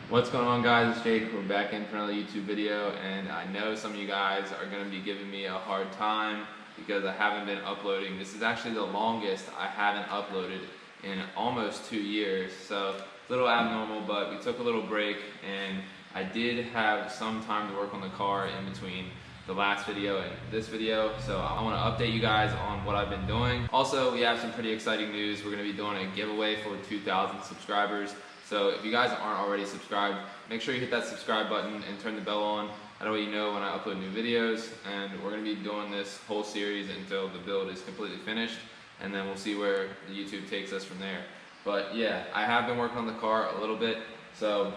What's going on, guys? It's Jake. We're back in for another YouTube video, and I know some of you guys are going to be giving me a hard time because I haven't been uploading. This is actually the longest I haven't uploaded in almost 2 years, so it's a little abnormal, but we took a little break, and I did have some time to work on the car in between the last video and this video, so I want to update you guys on what I've been doing. Also, we have some pretty exciting news. We're going to be doing a giveaway for 2,000 subscribers. So if you guys aren't already subscribed, make sure you hit that subscribe button and turn the bell on. That way you know when I upload new videos. And we're going to be doing this whole series until the build is completely finished, and then we'll see where the YouTube takes us from there. But yeah, I have been working on the car a little bit, so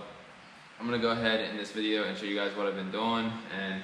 I'm going to go ahead in this video and show you guys what I've been doing and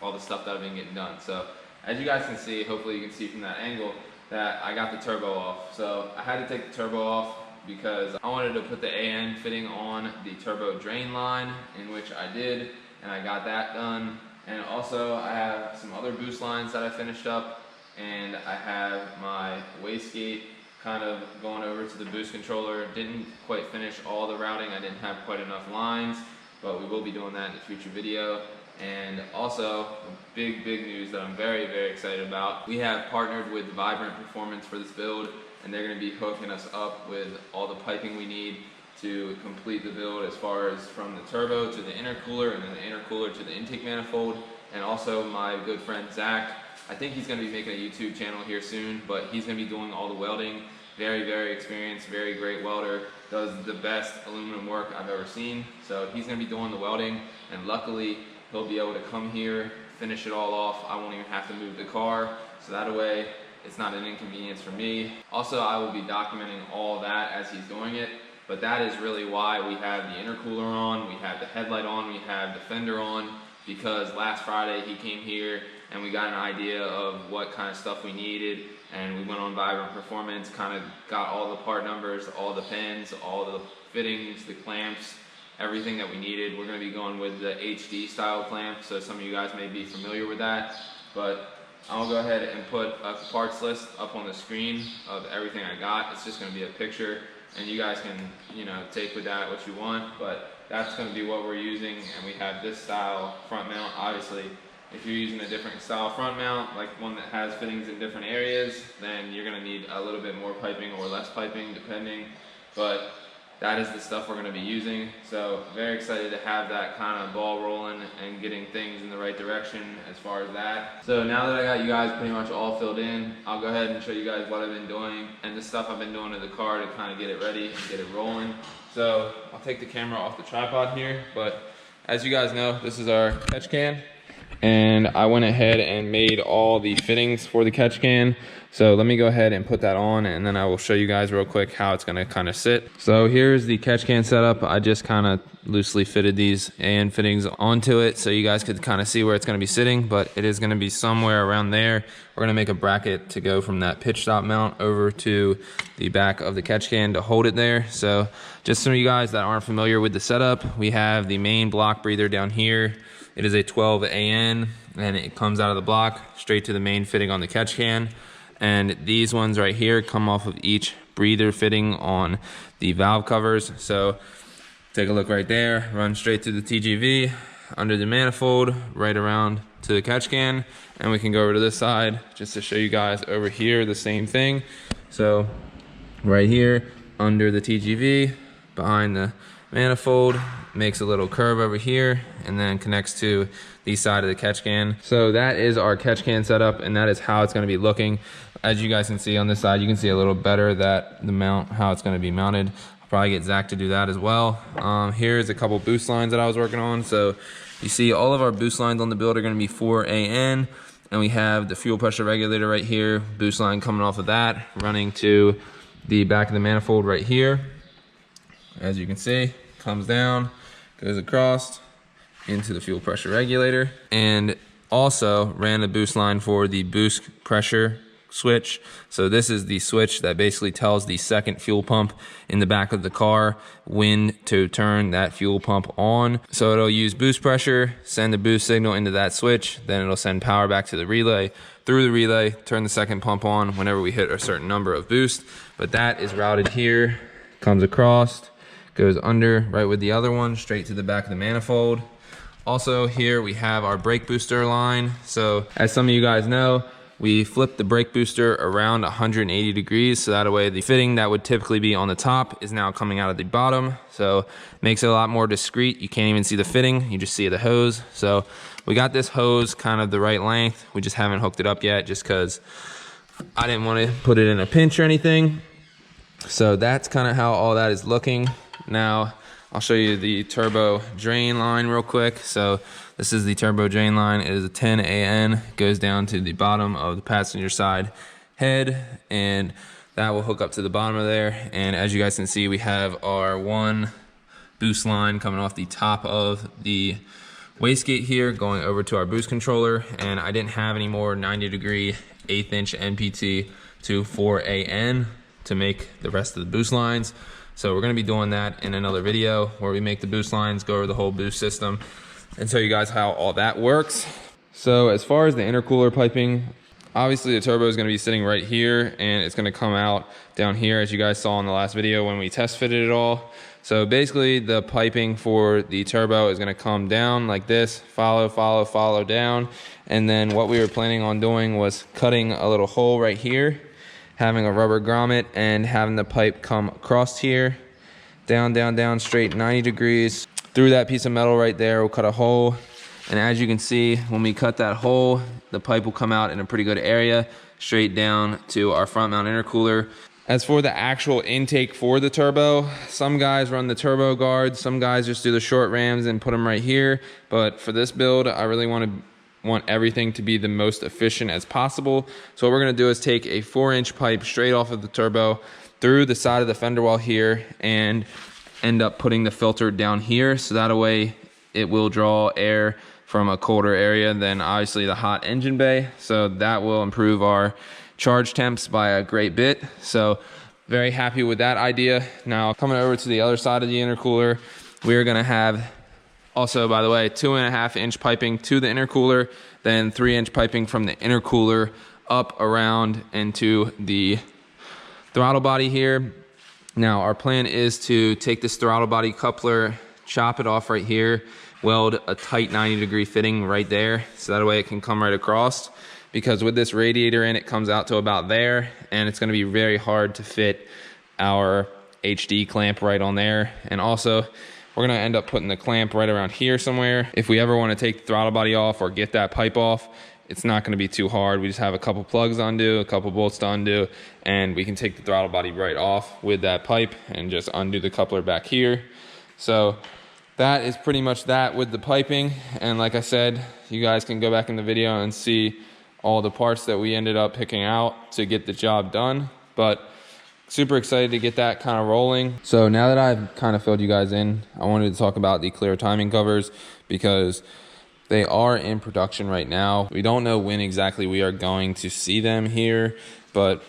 all the stuff that I've been getting done. So as you guys can see, hopefully you can see from that angle, that I got the turbo off. So I had to take the turbo off because I wanted to put the AN fitting on the turbo drain line, in which I did, and I got that done. And also I have some other boost lines that I finished up, and I have my wastegate kind of going over to the boost controller. Didn't quite finish all the routing, I didn't have quite enough lines, but we will be doing that in a future video. And also, big news that I'm very excited about. We have partnered with Vibrant Performance for this build, and they're going to be hooking us up with all the piping we need to complete the build, as far as from the turbo to the intercooler, and then the intercooler to the intake manifold. And also my good friend Zach, I think he's going to be making a YouTube channel here soon, but he's going to be doing all the welding. Very experienced, very great welder, does the best aluminum work I've ever seen. So he's going to be doing the welding, and luckily he'll be able to come here, finish it all off. I won't even have to move the car, so that way it's not an inconvenience for me. Also, I will be documenting all that as he's doing it, but that is really why we have the intercooler on, we have the headlight on, we have the fender on, because last Friday he came here and we got an idea of what kind of stuff we needed, and we went on Vibrant Performance, kind of got all the part numbers, all the pins, all the fittings, the clamps, everything that we needed. We're going to be going with the HD style clamp, so some of you guys may be familiar with that, but I'll go ahead and put a parts list up on the screen of everything I got. It's just going to be a picture, and you guys can, take with that what you want, but that's going to be what we're using. And we have this style front mount. Obviously, if you're using a different style front mount, like one that has fittings in different areas, then you're going to need a little bit more piping or less piping, depending, but that is the stuff we're going to be using. So very excited to have that kind of ball rolling and getting things in the right direction as far as that. So now that I got you guys pretty much all filled in, I'll go ahead and show you guys what I've been doing and the stuff I've been doing to the car to kind of get it ready and get it rolling. So I'll take the camera off the tripod here, but as you guys know, this is our catch can, and I went ahead and made all the fittings for the catch can. So let me go ahead and put that on, and then I will show you guys real quick how it's gonna kind of sit. So here's the catch can setup. I just kind of loosely fitted these AN fittings onto it so you guys could kind of see where it's gonna be sitting, but it is gonna be somewhere around there. We're gonna make a bracket to go from that pitch stop mount over to the back of the catch can to hold it there. So just some of you guys that aren't familiar with the setup, we have the main block breather down here. It is a 12 AN, and it comes out of the block straight to the main fitting on the catch can. And these ones right here come off of each breather fitting on the valve covers. So take a look right there, run straight to the TGV, under the manifold, right around to the catch can. And we can go over to this side just to show you guys over here the same thing. So right here, under the TGV, behind the manifold, makes a little curve over here, and then connects to the side of the catch can. So that is our catch can setup, and that is how it's going to be looking. As you guys can see on this side, you can see a little better that the mount, how it's going to be mounted. I'll probably get Zach to do that as well. Here's a couple boost lines that I was working on. So you see all of our boost lines on the build are going to be 4 AN, and we have the fuel pressure regulator right here, boost line coming off of that, running to the back of the manifold right here. As you can see, comes down, goes across into the fuel pressure regulator, and also ran a boost line for the boost pressure switch. So this is the switch that basically tells the second fuel pump in the back of the car when to turn that fuel pump on. So it'll use boost pressure, send the boost signal into that switch, then it'll send power back to the relay, through the relay, turn the second pump on whenever we hit a certain number of boost. But that is routed here, comes across, goes under right with the other one, straight to the back of the manifold. Also here we have our brake booster line. So as some of you guys know, we flip the brake booster around 180 degrees, so that way the fitting that would typically be on the top is now coming out of the bottom. So makes it a lot more discreet. You can't even see the fitting, you just see the hose. So we got this hose kind of the right length. We just haven't hooked it up yet just because I didn't want to put it in a pinch or anything. So that's kind of how all that is looking. Now I'll show you the turbo drain line real quick. So this is the turbo drain line. It is a 10 AN, goes down to the bottom of the passenger side head, and that will hook up to the bottom of there. And as you guys can see, we have our one boost line coming off the top of the wastegate here, going over to our boost controller. And I didn't have any more 90-degree 1/8" NPT to 4 AN to make the rest of the boost lines. So we're gonna be doing that in another video where we make the boost lines, go over the whole boost system, and show you guys how all that works. So as far as the intercooler piping, obviously the turbo is gonna be sitting right here, and it's gonna come out down here as you guys saw in the last video when we test fitted it all. So basically the piping for the turbo is gonna come down like this, follow down. And then what we were planning on doing was cutting a little hole right here, having a rubber grommet and having the pipe come across here, down, straight 90 degrees. Through that piece of metal right there, we'll cut a hole. And as you can see, when we cut that hole, the pipe will come out in a pretty good area, straight down to our front mount intercooler. As for the actual intake for the turbo, some guys run the turbo guards, some guys just do the short rams and put them right here. But for this build, I really want everything to be the most efficient as possible. So what we're gonna do is take a 4-inch pipe straight off of the turbo through the side of the fender well here and end up putting the filter down here. So that way it will draw air from a colder area than obviously the hot engine bay. So that will improve our charge temps by a great bit. So very happy with that idea. Now coming over to the other side of the intercooler, we're gonna have also, by the way, 2.5-inch piping to the intercooler, then 3-inch piping from the intercooler up around into the throttle body here. Now our plan is to take this throttle body coupler, chop it off right here, weld a tight 90-degree fitting right there, so that way it can come right across. Because with this radiator in, it comes out to about there, and it's gonna be very hard to fit our HD clamp right on there. And also, we're gonna end up putting the clamp right around here somewhere. If we ever wanna take the throttle body off or get that pipe off, it's not gonna be too hard. We just have a couple plugs to undo, a couple bolts to undo, and we can take the throttle body right off with that pipe and just undo the coupler back here. So that is pretty much that with the piping. And like I said, you guys can go back in the video and see all the parts that we ended up picking out to get the job done. But super excited to get that kind of rolling. So now that I've kind of filled you guys in, I wanted to talk about the clear timing covers because they are in production right now. We don't know when exactly we are going to see them here, but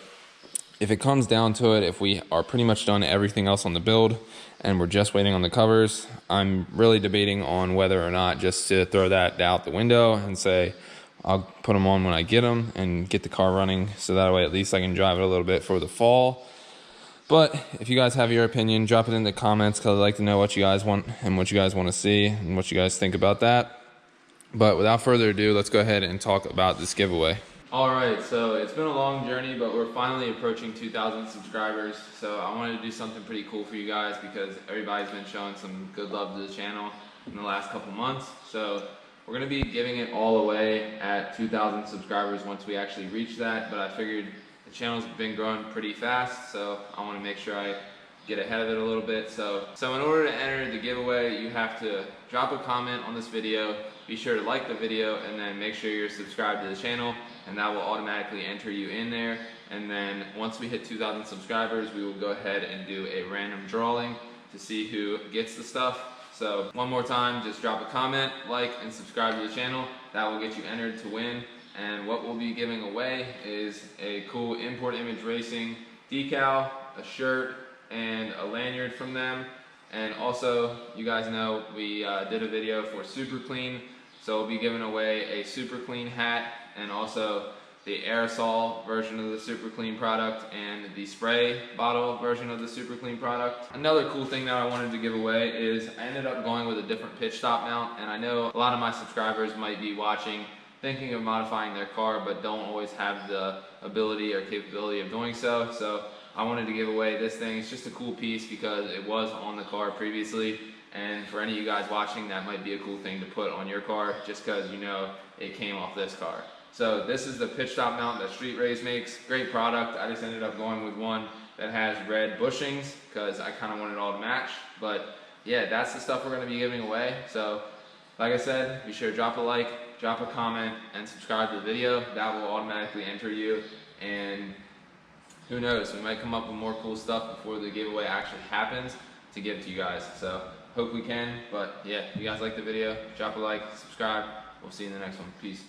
if it comes down to it, if we are pretty much done everything else on the build and we're just waiting on the covers, I'm really debating on whether or not just to throw that out the window and say, I'll put them on when I get them and get the car running, so that way at least I can drive it a little bit for the fall. But if you guys have your opinion, drop it in the comments because I'd like to know what you guys want and what you guys want to see and what you guys think about that. But without further ado, let's go ahead and talk about this giveaway. All right, so it's been a long journey, but we're finally approaching 2,000 subscribers. So I wanted to do something pretty cool for you guys because everybody's been showing some good love to the channel in the last couple months. So we're gonna be giving it all away at 2,000 subscribers once we actually reach that, but I figured the channel's been growing pretty fast, so I wanna make sure I get ahead of it a little bit. So in order to enter the giveaway, you have to drop a comment on this video, be sure to like the video, and then make sure you're subscribed to the channel, and that will automatically enter you in there. And then once we hit 2,000 subscribers, we will go ahead and do a random drawing to see who gets the stuff. So one more time, just drop a comment, like, and subscribe to the channel. That will get you entered to win. And what we'll be giving away is a cool Import Image Racing decal, a shirt, and a lanyard from them. And also, you guys know we did a video for Super Clean, so we'll be giving away a Super Clean hat and also the aerosol version of the Super Clean product and the spray bottle version of the Super Clean product. Another cool thing that I wanted to give away is I ended up going with a different pitch stop mount, and I know a lot of my subscribers might be watching thinking of modifying their car but don't always have the ability or capability of doing so. So I wanted to give away this thing. It's just a cool piece because it was on the car previously, and for any of you guys watching, that might be a cool thing to put on your car just because you know it came off this car. So this is the pitch stop mount that Street Race makes. Great product. I just ended up going with one that has red bushings because I kind of want it all to match. But yeah, that's the stuff we're going to be giving away. So like I said, be sure to drop a like, drop a comment, and subscribe to the video. That will automatically enter you, and who knows, we might come up with more cool stuff before the giveaway actually happens to give to you guys. So hope we can. But yeah, if you guys like the video, drop a like, subscribe. We'll see you in the next one. Peace.